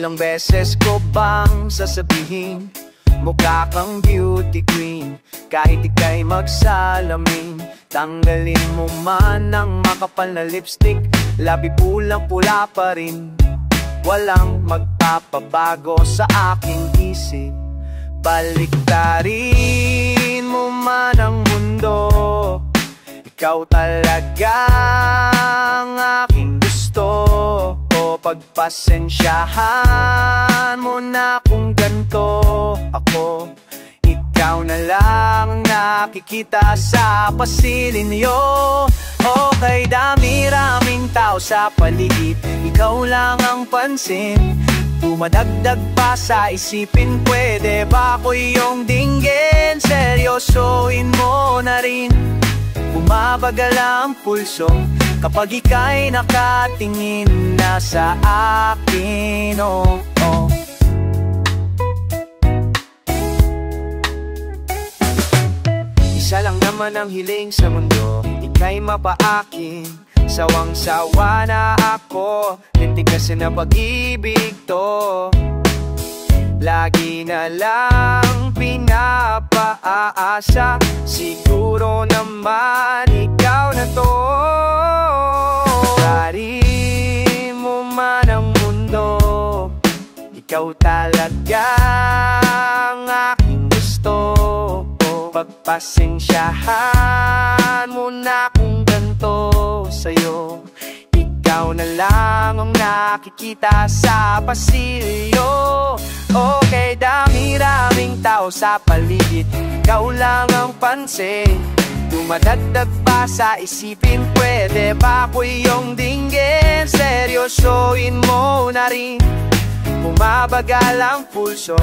Ilang beses ko bang sasabihin, mukha kang beauty queen. Kahit ika'y magsalamin, tanggalin mo man ang makapal na lipstick, labi pulang-pula pa rin. Walang magpapabago sa aking isip. Baliktarin mo man ang mundo, ikaw talaga ang aking gusto. O pagpasensyahan mo na kung ganito ako, ikaw na lang nakikita sa pasilin niyo. Okay, dami-raming tao sa paligid, ikaw lang ang pansin. Tumadagdag pa sa isipin, pwede ba ko iyong dinggin? Seryosoin mo na rin, bumabagal ang pulso kapag ika'y nakatingin na sa akin, oh, oh. Isa lang naman ang hiling sa mundo, ika'y mapaakin. Sawang-sawa na ako, lintik kasi na pag-ibig to. Lagi na lang pinapaasa, siguro naman ikaw na to. Dari mo man ang mundo, ikaw talaga ang aking gusto. Pagpasensyahan mo na kung ganito sa'yo, ikaw na lang ang nakikita sa pasilyo. Okay, dami-raming tao sa paligid, ikaw lang ang pansin. Dumadagdag pa sa isipin, pwede ba ko iyong dinggin? Seryosoin mo na rin, bumabagal ang pulso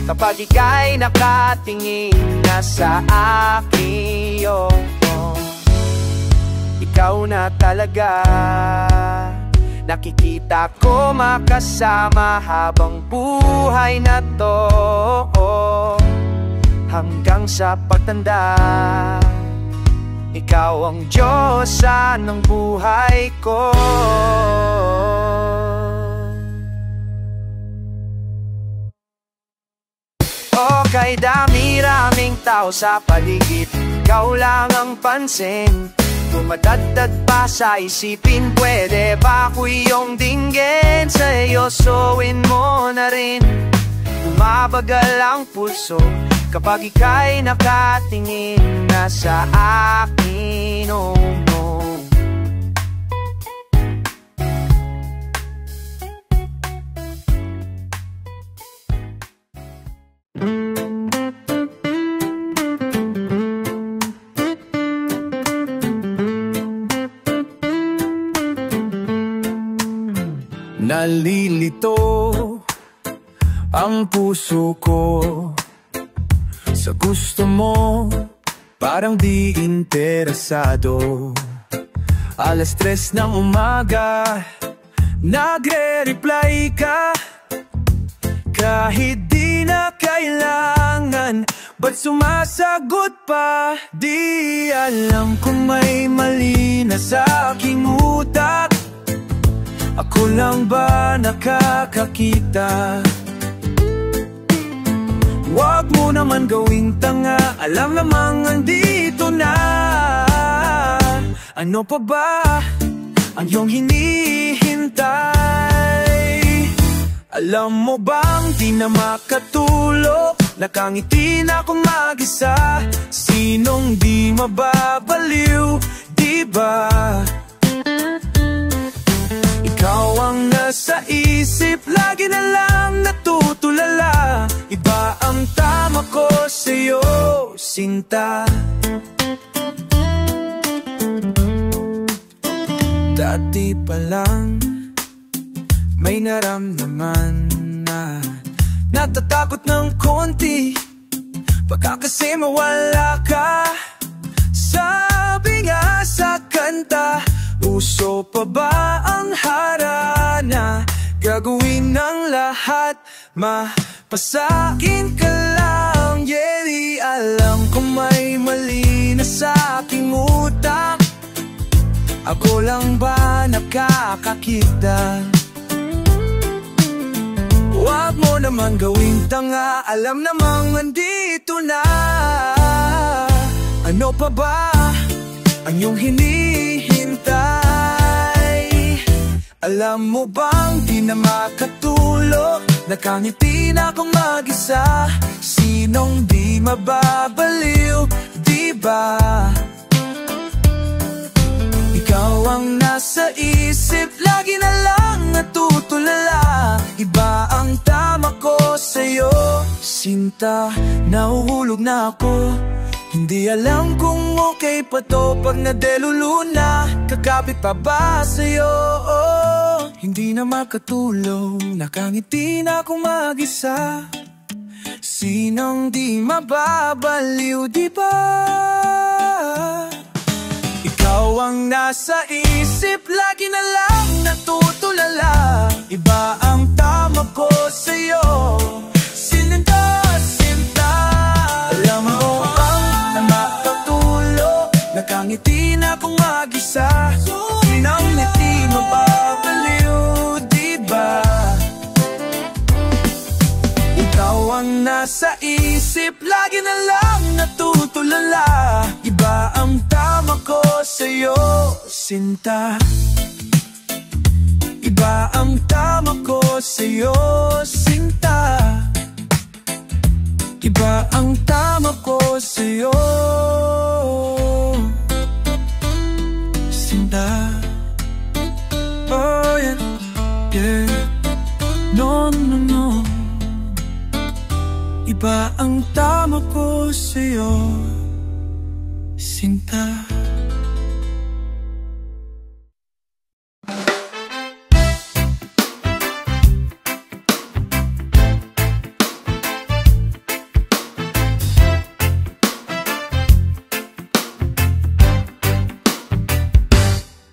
kapag ika'y nakatingin na sa akin, oh, oh. Ikaw na talaga, nakikita ko makasama habang buhay na to, oh. Hanggang sa pagtanda, ikaw ang Diyosa ng buhay ko. Okay, dami-raming tao sa paligid, ikaw lang ang pansin. Tumadagdag pa sa isipin, pwede ba ko iyong dinggin? Seryosoin mo na rin, bumabagal ang pulso kapag ika'y nakatingin na sa akin, oh, oh. Nalilito ang puso ko sa gusto mo, parang di interesado. Alas 3 ng umaga, nagre-reply ka kahit di na kailangan. Ba't sumasagot pa? Di alam kung may mali na sa aking utak. Ako lang ba nakakakita? Huwag mo naman gawing tanga, alam namang andito na. Ano pa ba ang iyong hinihintay? Alam mo bang di na makatulog, nakangiti na akong mag-isa. Sinong di mababaliw, di ba? Ikaw ang nasa isip, lagi na lang natutulala. Iba ang tama ko sa'yo, sinta. Dati pa lang may naramdaman na natatakot ng konti, baka kasi mawala ka. Sabi nga sa kanta, uso pa ba ang harana? Gagawin ng lahat, mapasakin ka lang. Yeah, di alam kung may mali na sa aking utak. Ako lang ba nakakakita? Huwag mo naman gawing tanga, alam namang andito na. Ano pa ba ang iyong hinihintay? Alam mo bang di na makatulog, nakangiti na akong mag-isa. Sinong di mababaliw, di ba? Ikaw ang nasa isip, lagi na lang natutulala. Iba ang tama ko sa'yo, sinta, nahuhulog na ako. Hindi alam kung okay pa to pag nadelulo na. Kakapit pa ba sa'yo? Hindi na makatulog, nakangiti na akong mag-isa. Sinong di mababaliw, di ba? Ikaw ang nasa isip, lagi na lang natutulala. Iba ang tama ko sa'yo, sinta, sinta. Alam mo bang makatulog, nakangiti na akong mag-isa. Sinong di mababaliw, di ba? Ikaw ang nasa isip, lagi na lang natutulala. Iba ang tama ko sa'yo, sinta. Iba ang tama ko sa'yo, sinta. Iba ang tama ko sa'yo, sinta. Oh yeah, yeah. No, no, no. Iba ang tama ko sa'yo, sinta.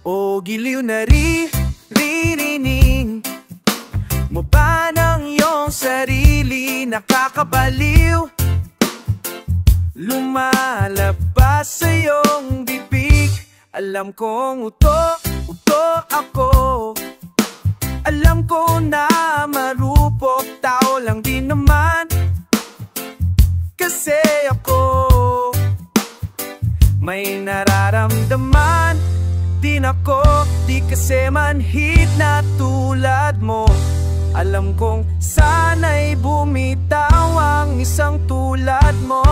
O giliw na ririnig mo ba ng iyong sarili, nakakabaliw? Lumalabas sa iyong bibig, alam kong uto ako. Alam ko na marupok, tao lang din naman kasi ako. May nararamdaman din ako, di kasi manhid na tulad mo. Alam kong sana'y bumitaw ang isang tulad mo.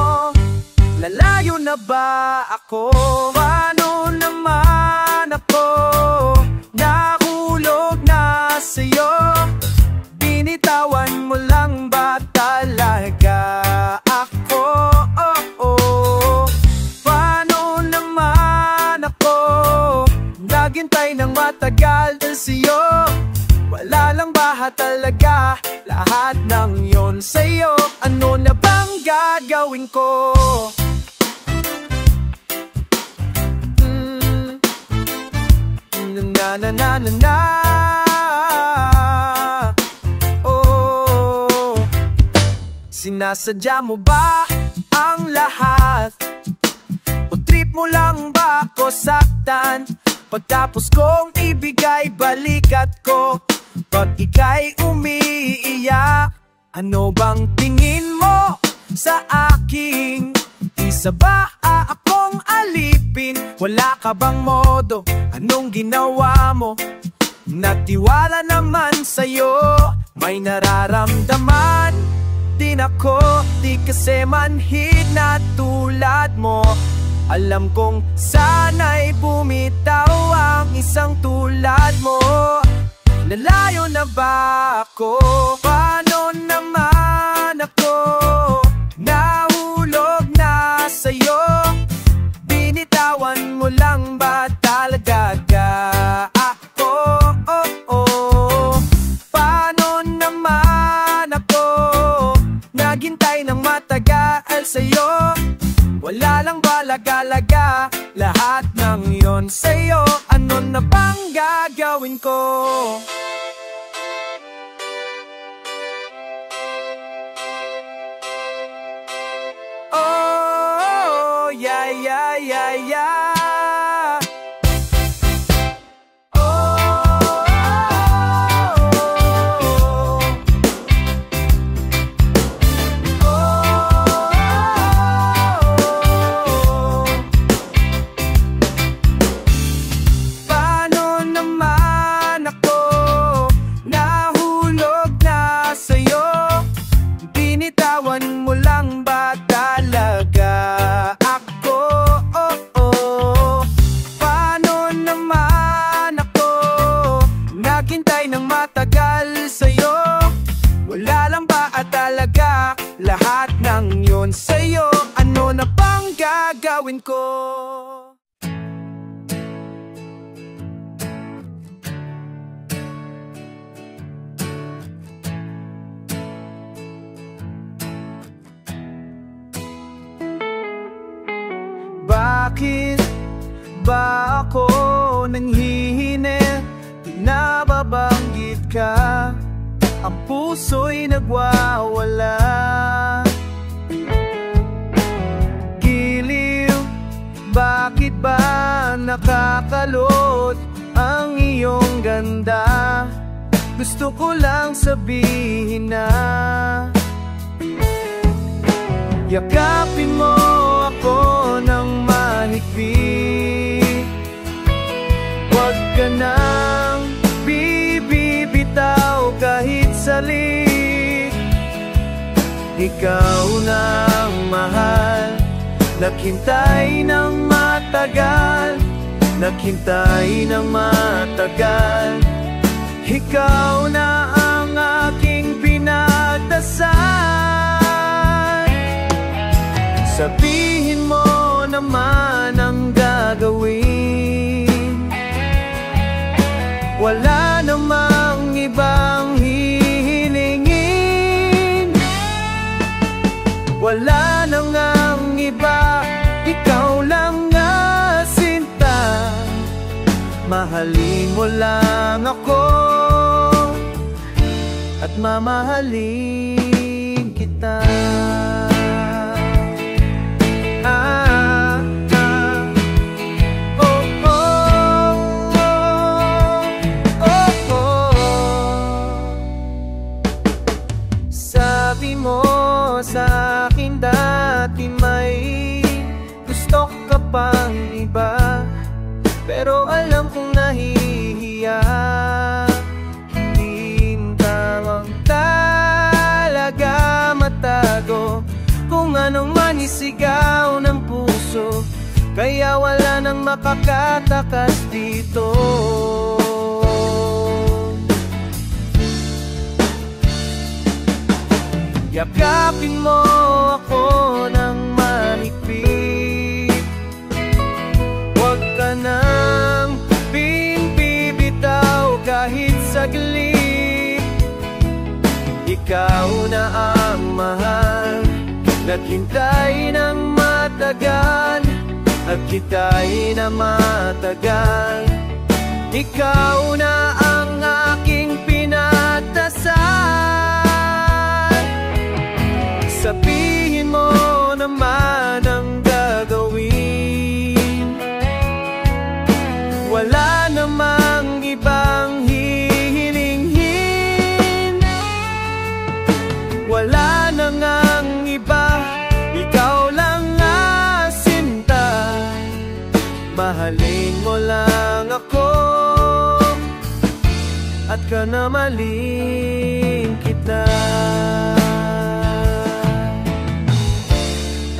Lalayo na ba ako? Paano naman ako? Nahulog na sa'yo. Binitawan mo lang ba talaga ako? Paano naman ako? Naghintay ng matagal sa'yo. Wala lang ba talaga lahat ng yon sa'yo? Ano na bang gagawin ko? Na na na na na. Oh, sinasadya mo ba ang lahat? O trip mo lang ba ako saktan? Pagtapos kong ibigay balikat ko, pag ika'y umiiyak, ano bang tingin mo sa aking? Isa ba akong alipin? Wala ka bang modo? Anong ginawa mo? Natiwala naman sa'yo. May nararamdaman din ako, di kasi manhid na tulad mo. Alam kong sana'y bumitaw ang isang tulad mo. Lalayo na ba ako? Paano naman ako? Nahulog na sa'yo. Binitawan mo lang ba talaga ako? Paano naman ako? Naghintay ng matagal sa'yo. Wala lang ba laga-laga lahat ng yon sa'yo? Ano na bang gagawin ko? Oh, yeah, yeah, yeah, yeah. lang yun sa'yo, ano na bang gagawin ko? Bakit ba ako nanghihinel? Di nababanggit ka, ang puso'y nagwawala. Giliw, bakit ba nakakalot ang iyong ganda? Gusto ko lang sabihin na yakapin mo ako ng mahigpit. Huwag ka nang bibitaw kahit salik. Ikaw na ang mahal, naghintay ng matagal, naghintay ng matagal. Ikaw na ang aking pinagdasal. Sabihin mo naman ang gagawin. Wala namang ibang hihilingin. Wala nang ang iba, ikaw lang nga sinta. Mahalin mo lang ako at mamahalin kita. Sabi mo sa akin dati may gusto ka pang iba, pero alam kong nahihiya. Hindi tamang talaga matago kung anong manisigaw ng puso, kaya wala nang makakatakas dito. Yakapin mo ako ng mahigpit. Huwag ka nang bibitaw kahit saglit. Ikaw na ang mahal, naghintay ng matagal, naghintay na matagal. Ikaw na ang aking pinagdasal. Sabihin mo naman ang gagawin. Wala namang ibang hihilinghin. Wala nang ang iba, ikaw lang nga sinta. Mahalin mo lang ako at ka na maling kita.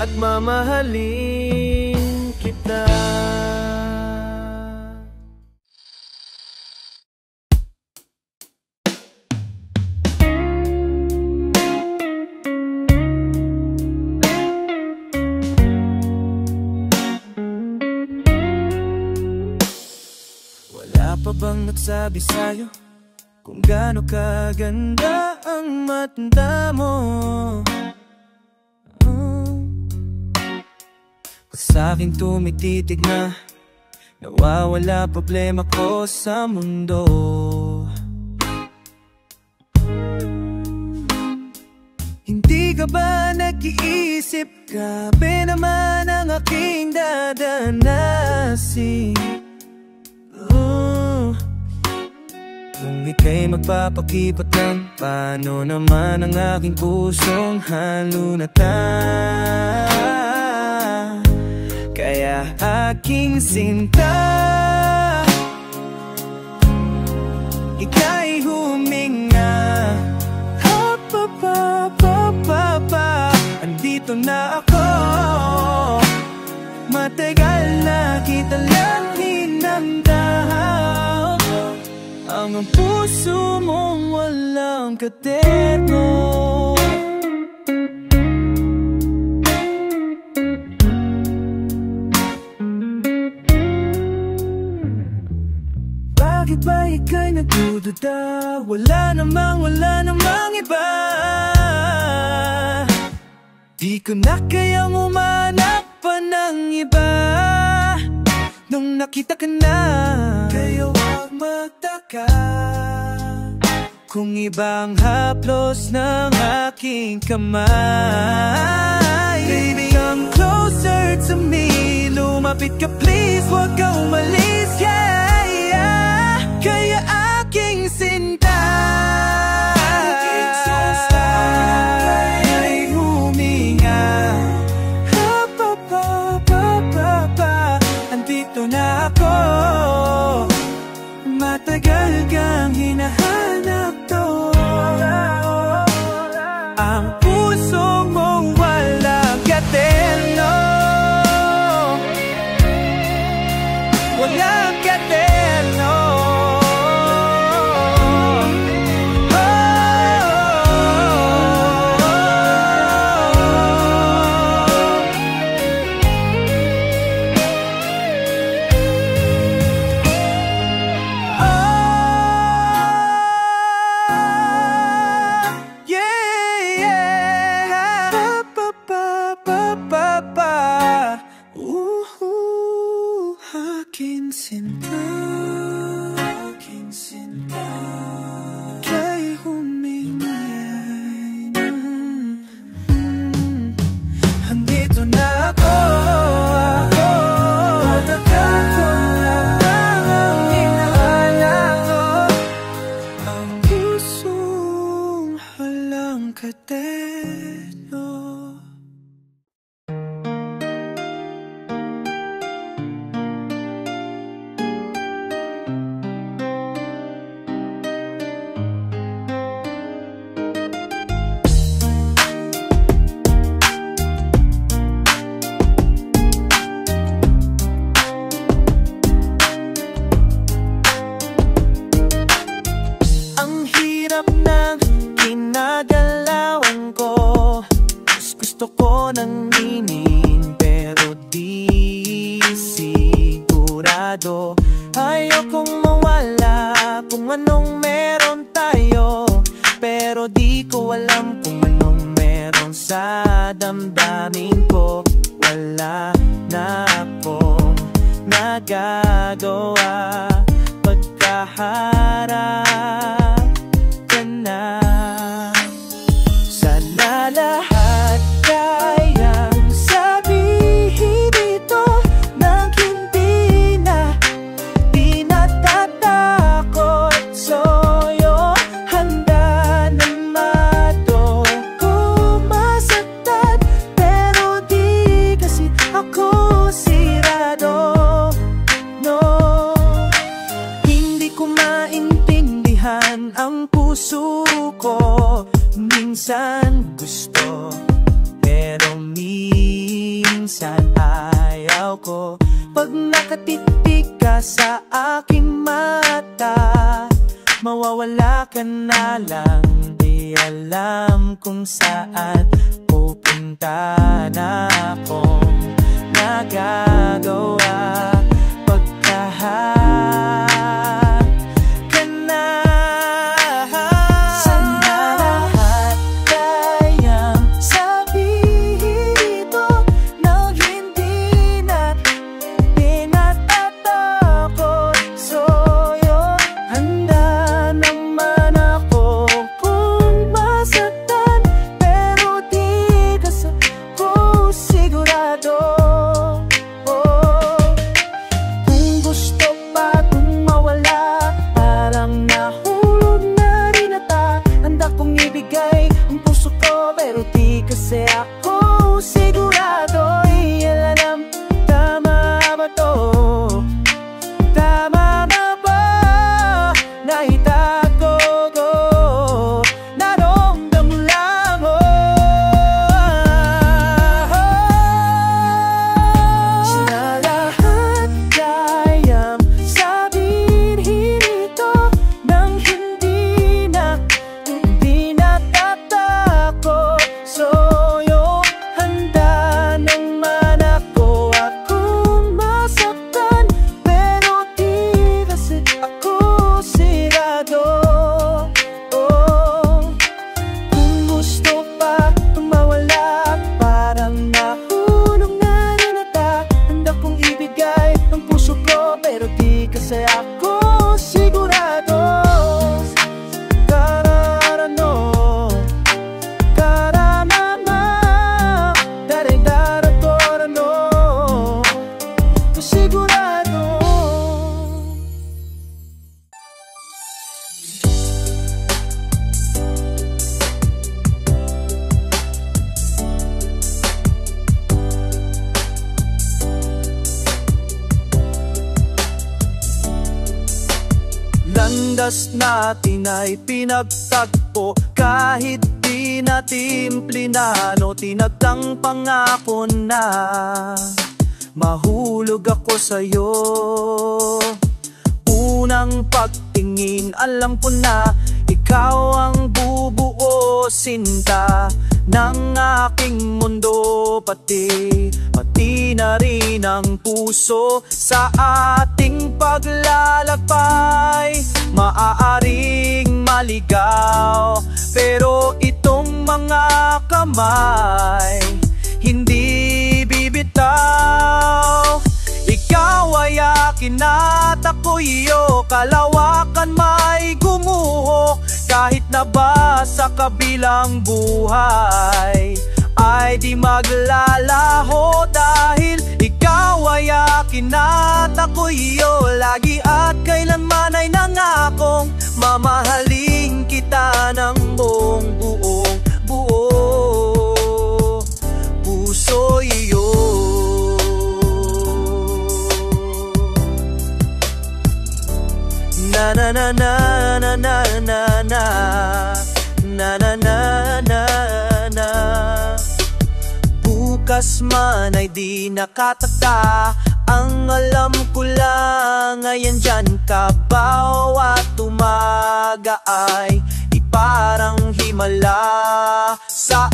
At mamahalin kita. Wala pa bang nagsabi sa'yo kung gaano kaganda ang mata mo? Sa'king tumititig na nawawala problema ko sa mundo. Hindi ka ba nag-iisip? Grabe naman ang aking dadanasin. Kung ika'y magpapakipot lang, paano naman ang aking pusong halunatan? Kaya aking sinta, ika'y huminga. Ha-pa-pa-pa-pa-pa, andito na ako. Matagal na kita lang hinamdam. Ang puso mong walang katerno. ika'y nagdududa, wala namang iba. Di ko na kayang umanap pa ng iba. Nung nakita ka na, kaya huwag magtaka kung ibang haplos ng aking kamay. Baby, come closer to me, lumapit ka please, huwag ka umalis, yeah, yeah. Kaya aking sinta, ay huminga. Andito na ako, matagal kang hinahanap to. Ang puso mong walang katerno, walang katerno. Aking sinta, kay humingay. Andito na ako, matagal ko lang ang hinahanap. Ang pusong walang katerno. Gusto ko nang ninin pero di sigurado. Ayokong mawala kung anong meron tayo, pero di ko alam kung anong meron sa damdamin ko. Wala na akong nagagawa pagkaharap ka na. Sana lahat kayang sabihin dito nang hindi na, di natatakot. So'yo handa na mato kung masaktan, pero di kasi ako sirado, no. Hindi ko maintindihan ang puso ko. Minsan gusto, pero minsan ayaw ko. Pag nakatitig ka sa aking mata, mawawala ka na lang. Di alam kung saan pupunta na akong nagagawa pagkaharap ka na. landas natin ay pinagtagpo. Kahit di natin plinano, tinagdang pangako na mahulog ako sa'yo. Unang pagtingin, alam ko na ikaw ang bubuo, sinta ng aking mundo. Pati na rin ang puso sa ating paglalakbay. Maaaring maligaw, pero itong mga kamay hindi bibitaw. Ikaw ay akin at ako'y iyo, kalawakan may gumuho. Kahit na ba sa kabilang buhay ay di maglalaho, dahil ikaw ay akin at ako'y iyo. Lagi at kailanman ay nangakong mamahalin kita ng buong puso iyo. Na na na na na na na na na na na na na. Bukas man ay di nakatakda, ang alam ko lang ay andyan ka. Bawat umaga ay parang himala sa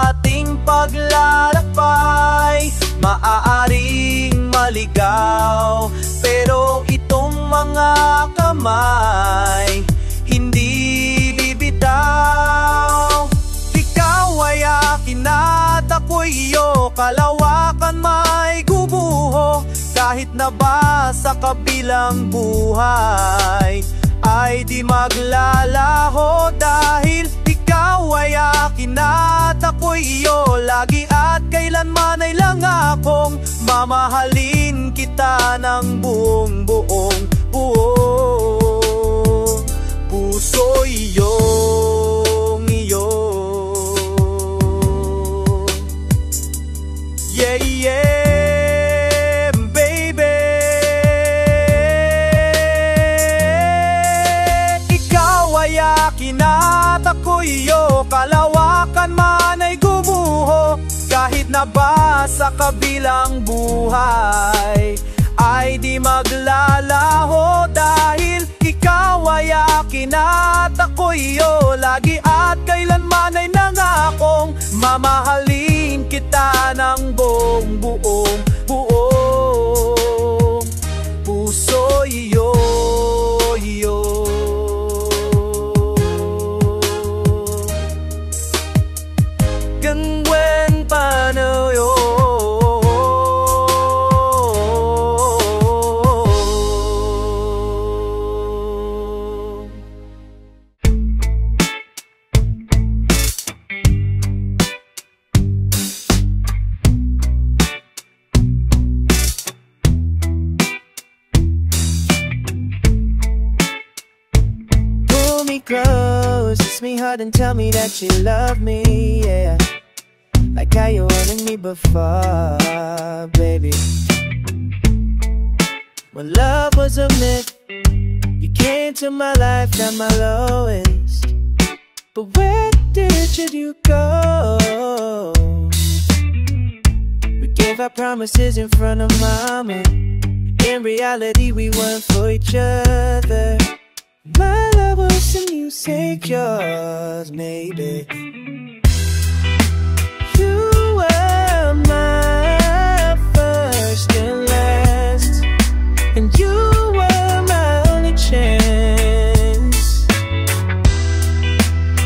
ating paglalakbay. Maaaring maligaw, pero itong mga kamay hindi bibitaw. Ikaw ay akin at ako'y iyo, kalawakan may gubuho. Kahit na ba sa kabilang buhay ay di maglalaho, dahil ikaw ay akin at ako'y iyo. Lagi at kailanman ay lang akong mamahalin kita ng buong puso iyo. Yeah, yeah, baby. Ikaw ay akin at ako'y iyo, kalawakan man ay gumuho. Kahit na ba sa kabilang buhay ay di maglalaho, dahil ikaw ay akin at ako'y iyo. Lagi at kailanman ay nangakong mamahalin kita ng buong puso iyo. Gangwen paano yo. Close, kiss me hard and tell me that you love me, yeah, like how you wanted me before, baby. When love was a myth, you came to my life at my lowest. But where did you go? We gave our promises in front of mama. In reality we weren't for each other. My love was and you say yours, maybe. You were my first and last, and you were my only chance.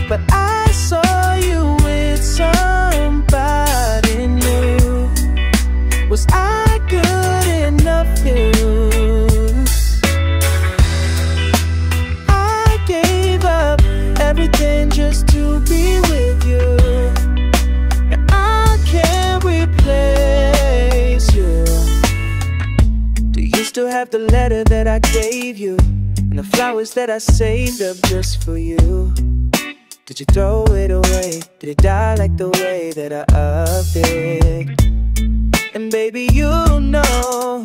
But I saw you with somebody new. Was I good enough for you? Everything just to be with you, and I can't replace you. Do you still have the letter that I gave you, and the flowers that I saved up just for you? Did you throw it away? Did it die like the way that I upped it? And baby, you know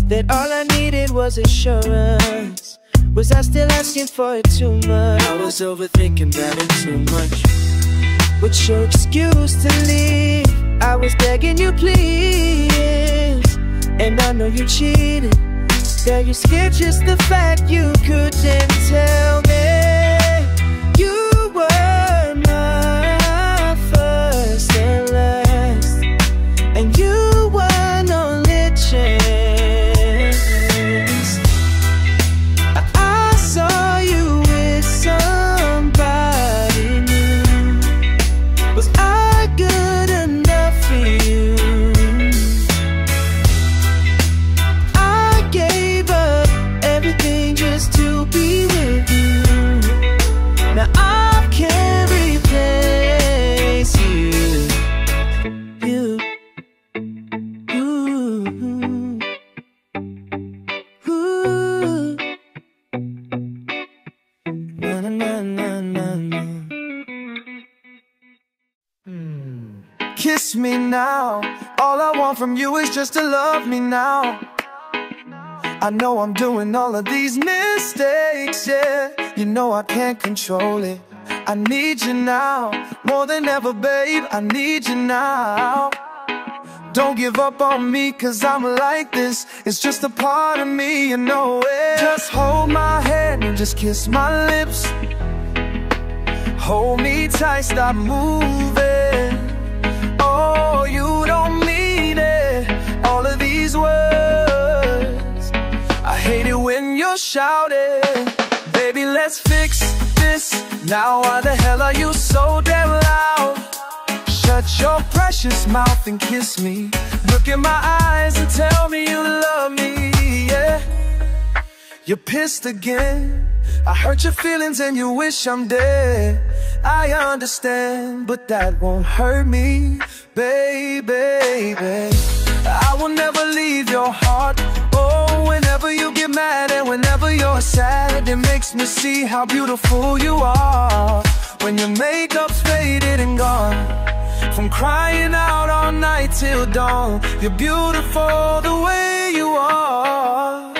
that all I needed was assurance. Was I still asking for it too much? I was overthinking that it too much. What's your excuse to leave? I was begging you please, and I know you cheated. That you scared just the fact you couldn't tell me you were my first and last, and you were no chance. I saw you with somebody new. Was I good enough for you? I gave up everything just to be with you. Now I can't replace you. Kiss me now. All I want from you is just to love me now. I know I'm doing all of these mistakes, yeah. You know I can't control it. I need you now, more than ever, babe. I need you now. Don't give up on me, cause I'm like this. It's just a part of me, you know it. Just hold my hand and just kiss my lips. Hold me tight, stop moving. Oh, you don't mean it, all of these words. I hate it when you're shouting. Baby, let's fix this now. Why the hell are you so damn loud? Shut your precious mouth and kiss me. Look in my eyes and tell me you love me, yeah. You're pissed again. I hurt your feelings and you wish I'm dead. I understand, but that won't hurt me, baby. I will never leave your heart. Oh, whenever you get mad and whenever you're sad, it makes me see how beautiful you are. When your makeup's faded and gone, from crying out all night till dawn. You're beautiful the way you are.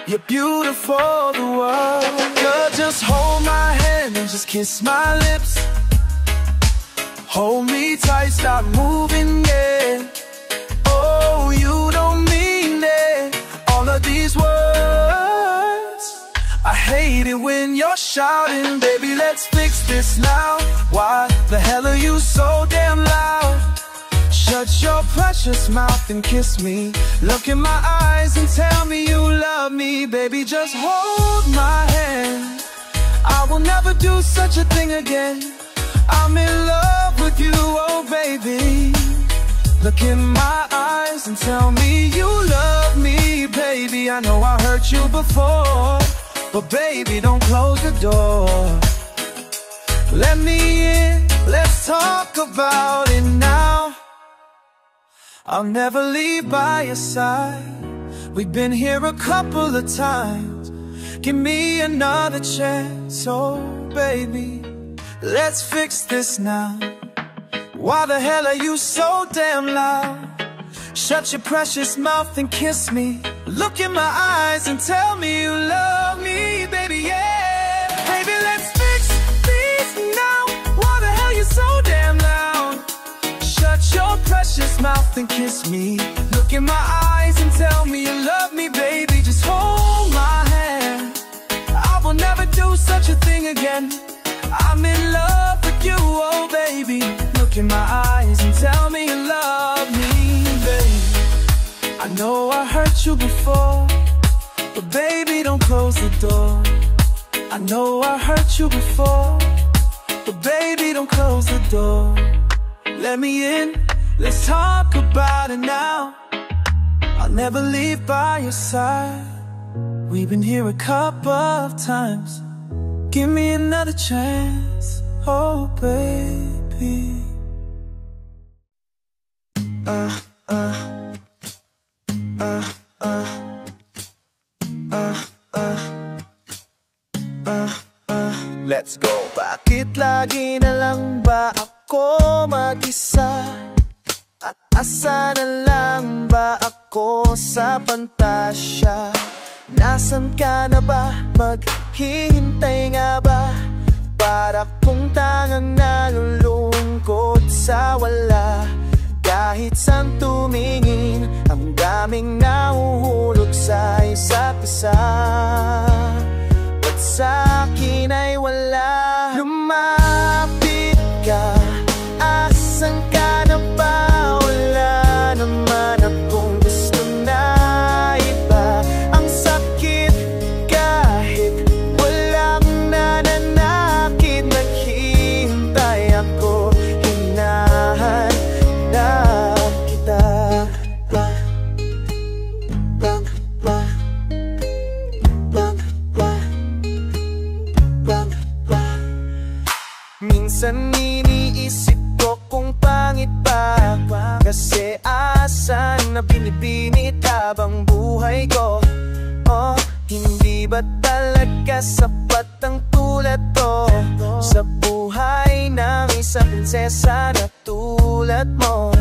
You're beautiful, the world. Girl, just hold my hand and just kiss my lips. Hold me tight, stop moving, yeah. Oh, you don't mean it, all of these words. I hate it when you're shouting. Baby, let's fix this now. Why the hell are you so damn loud? Shut your precious mouth and kiss me. Look in my eyes and tell me you love me. Baby, just hold my hand. I will never do such a thing again. I'm in love with you, oh baby. Look in my eyes and tell me you love me, baby. I know I hurt you before, but baby, don't close the door. Let me in, let's talk about it now. I'll never leave by your side. We've been here a couple of times. Give me another chance, oh baby. Let's fix this now. Why the hell are you so damn loud? Shut your precious mouth and kiss me. Look in my eyes and tell me you love me, baby, yeah. Baby, let's fix this now. Why the hell you so damn loud? Shut your precious mouth and kiss me. Look in my eyes and tell me you love me, baby. Just hold my hand. I will never do such a thing again. I'm in love with you, oh baby. Look in my eyes and tell me you love me, baby. I know I hurt you before, but baby, don't close the door. I know I hurt you before, but baby, don't close the door. Let me in, let's talk about it now. I'll never leave by your side. We've been here a couple of times. Give me another chance, oh baby. Let's go. Bakit lagi na lang ba ako mag-isa? At asa na lang ba ako sa pantasya? Nasaan ka na ba? Maghihintay nga ba? Para kung tangang nalulungkot sa wala. Kahit saan tumingin, ang daming nahuhulog sa isa't isa. Ba't sa'kin ay wala? Lumapit ka, asan ka na ba? Wala naman akong gusto na iba. Ang sakit kahit walang nananakit. Naghihintay ako, hinahanap kita. Minsan iniisip ko kung pangit ba, kasi asan na binibinit habang buhay ko. Oh, hindi ba talaga sapat ang tulad ko sa buhay ng isang prinsesa na tulad mo?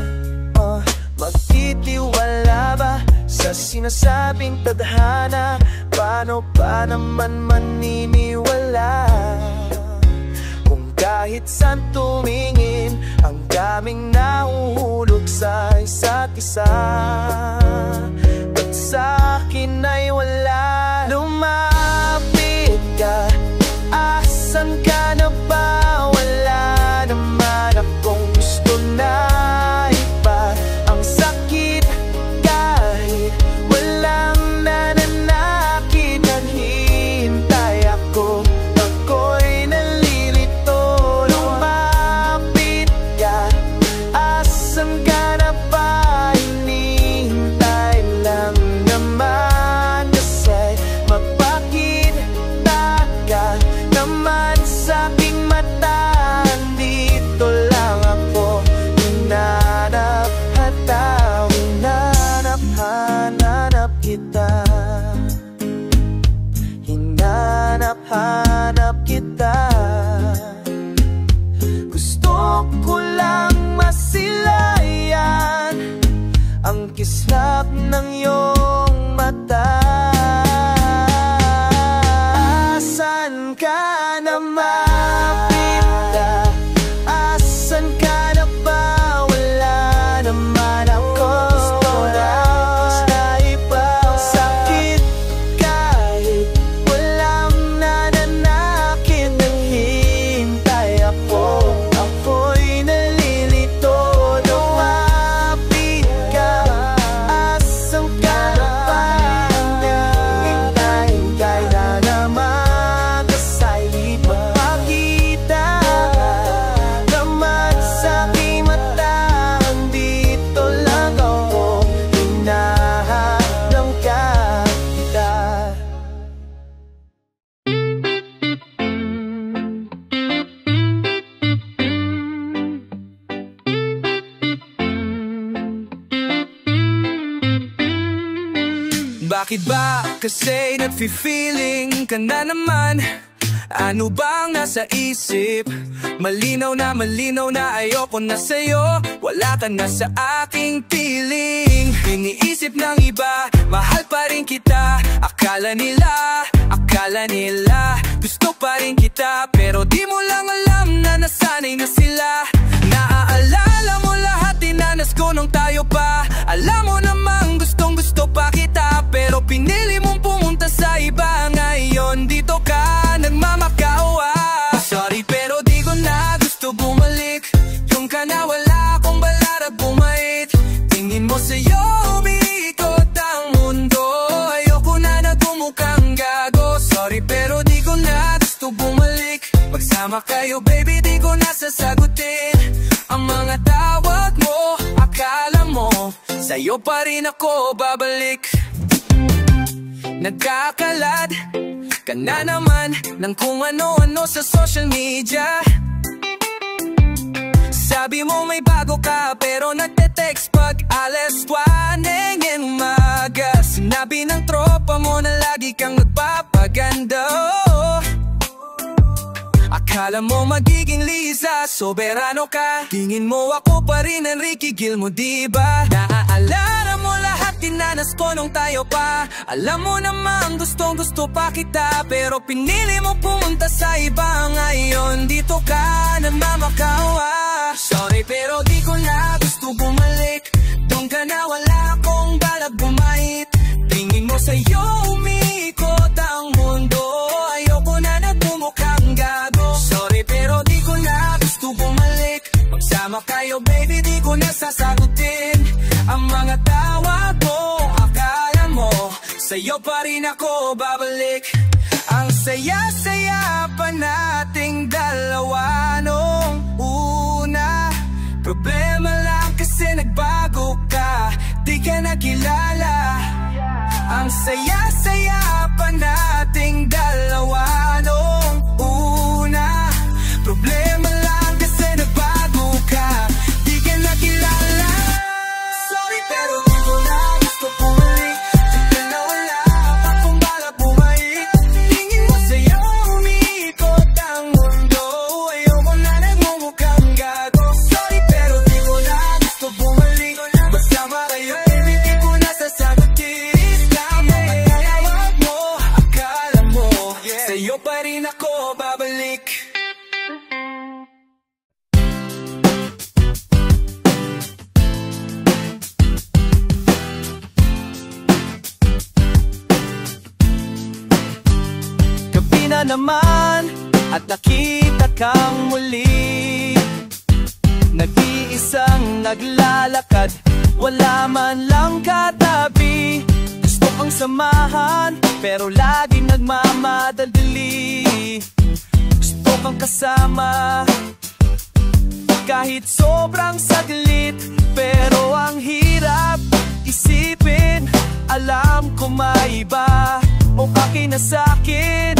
Oh, magtitiwala ba sa sinasabing tadhana? Paano pa naman maniniwala kung kahit saan tumingin, ang daming nahuhulog sa isa't isa? Ba't sa'kin ay wala? Lumapit ka, asan ka na ba? Wala naman akong gusto na iba. Ang sakit kahit walang nananakit. Naghihintay ako, ako'y nalilito. Lumapit ka, asan ka na ba? Hinihintay lang naman, kasi magpakita ka naman sa aking mata. Andito lang ako, hinanap kita. Hinanap kita. Gusto ko lang masilayan ang kislap ng iyong mata. Asan ka na? Mapit ka, asan ka na ba? Wala naman ako gusto na iba. Ang sakit kahit walang nananakit. Naghihintay ako, ako'y nalilito. Lumapit ka, asan ka na ba? Hintay na naman, kasa'y magpakita naman sa aking mata. Andito lang ako, hinahanap kita. Bakit ba kasi nagfi-feeling ka na naman? Ano bang nasa isip? Malinaw na ayoko na sa'yo. Wala ka na sa aking piling. Iniisip ng iba, mahal pa rin kita. Akala nila gusto pa rin kita. Pero di mo lang alam na nasanay na sila. Naaalala mo lahat dinanas ko nung tayo pa. Alam mo namang gustong gusto pa kita, pero pinili mong pumunta sa iba. Ngayon dito ka nagmamakaawa. Sorry pero di ko na gusto bumalik. Yung ka na wala akong balat at bumait. Tingin mo sa'yo umiikot ang mundo. Ayoko na nagmumukhang gago. Sorry pero di ko na gusto bumalik. Magsama kayo baby, di ko na sasagutin ang mga tawag mo. Akala mo sa'yo pa rin ako babalik. Nagkakalat ka na naman ng kung ano-ano sa social media. Sabi mo may bago ka, pero nagte-text pag alas 1 ng umaga. Sinabi ng tropa mo na lagi kang nagpapaganda. Akala mo magiging Liza Soberano ka. Tingin mo ako pa rin ang Ricky Gilmo, diba? Naaalala mo lahat dinanas ko nung tayo pa. Alam mo namang gustong gusto pa kita, pero pinili mo pumunta sa iba. Ngayon dito ka nagmamakawa. Sorry pero di ko na gusto bumalik. Doon ka na, wala akong balak bumait. Tingin mo sa'yo umiikot ang mundo. Ayoko na nagmumukhang gago. Sorry pero di ko na gusto bumalik. Pagsama kayo baby di ko na sasagutin ang mga tawag mo. Akala mo sa'yo pa rin ako babalik. Ang saya-saya pa nating dalawa nung una. Problema lang kasi nagbago ka, di ka nakilala. Ang saya-saya pa nating dalawa nung una. Problema lang kasi nagbago ka, di ka nakilala. Sorry pero di ko na gusto bumalik. Di ka na, wala akong balak bumalik. Tingin mo sa'yo umiikot ang mundo. Ayoko na nagmumukhang gago. Sorry pero di ko na gusto bumalik. Magsama kayo baby di ko na sasagutin ang mga tawag mo. Akala mo sa'yo pa rin ako babalik. Gabi na naman at nakita kang muli. Nag-iisang naglalakad, wala man lang katabi. Gusto kang samahan, pero lagi nagmamadali. Gusto kang kasama, kahit sobrang saglit. Pero ang hirap isipin, alam ko may iba o akin na sa'kin.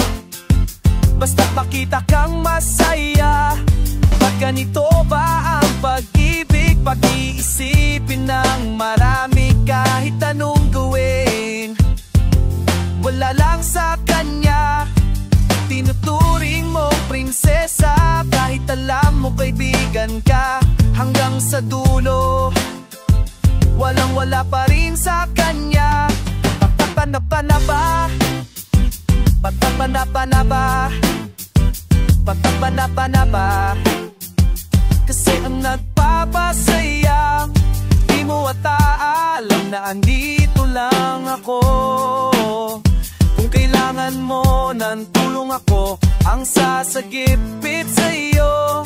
Basta't makita kang masaya. Ba't ganito ba ang pag-ibig? Pag-iisipin ng marami kahit anong gawin. Wala lang sa kanya, tinuturing mo prinsesa. Kahit alam mo kaibigan ka hanggang sa dulo, walang-wala pa rin sa kanya. Pagtapanapa-napa, pagtapanapa-napa, pagtapanapa-napa. Kasi ang nagpapasaya, di mo ata alam na andito lang ako. Kung kailangan mo ng tulong ako, ang sasagipit sa'yo.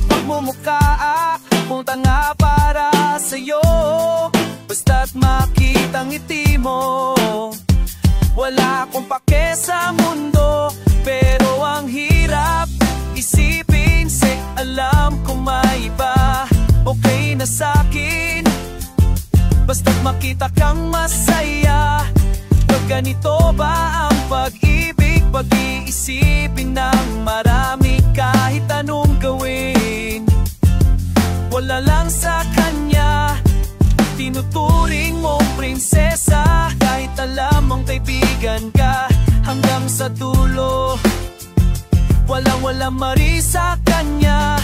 Pagmumukha kung tanga para sa'yo. Basta't makita ngiti mo, wala akong pake sa mundo. Pero ang hirap isipin, alam ko may iba okay na sa'kin. Basta't makita kang masaya. Pag ganito ba ang pag-ibig? Pag-iisipin ng marami kahit anong gawin. Wala lang sa kanya, tinuturing mo prinsesa. Kahit alam mong kaibigan ka hanggang sa dulo, walang-wala mari sa kanya.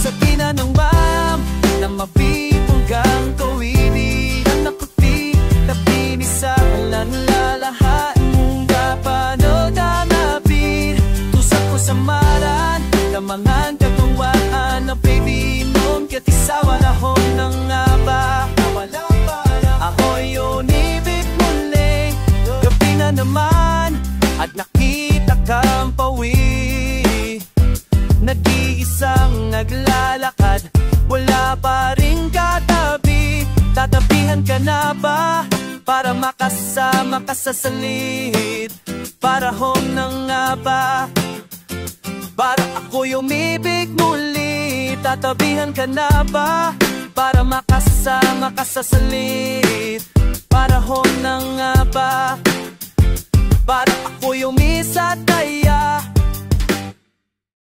Sabihin na ng ma'am na mapipunggang kawini ang nakuti na pinisalan. Lalahaan mong kapanood ang napin. Tusak ko sa maran na mga kagawaan na baby noon. Katisawa na hon ng ngaba. Ahoy yun ibig muli. Gabi na naman at nakita kang pawi. Nag-iisang naglalakad, wala pa rin katabi. Tatabihan ka na ba para makasama ka sa salit? Para hong nang nga ba, para ako'y umibig muli. Tatabihan ka na ba para makasama ka sa salit? Para hong nang nga ba, para ako'y umisataya.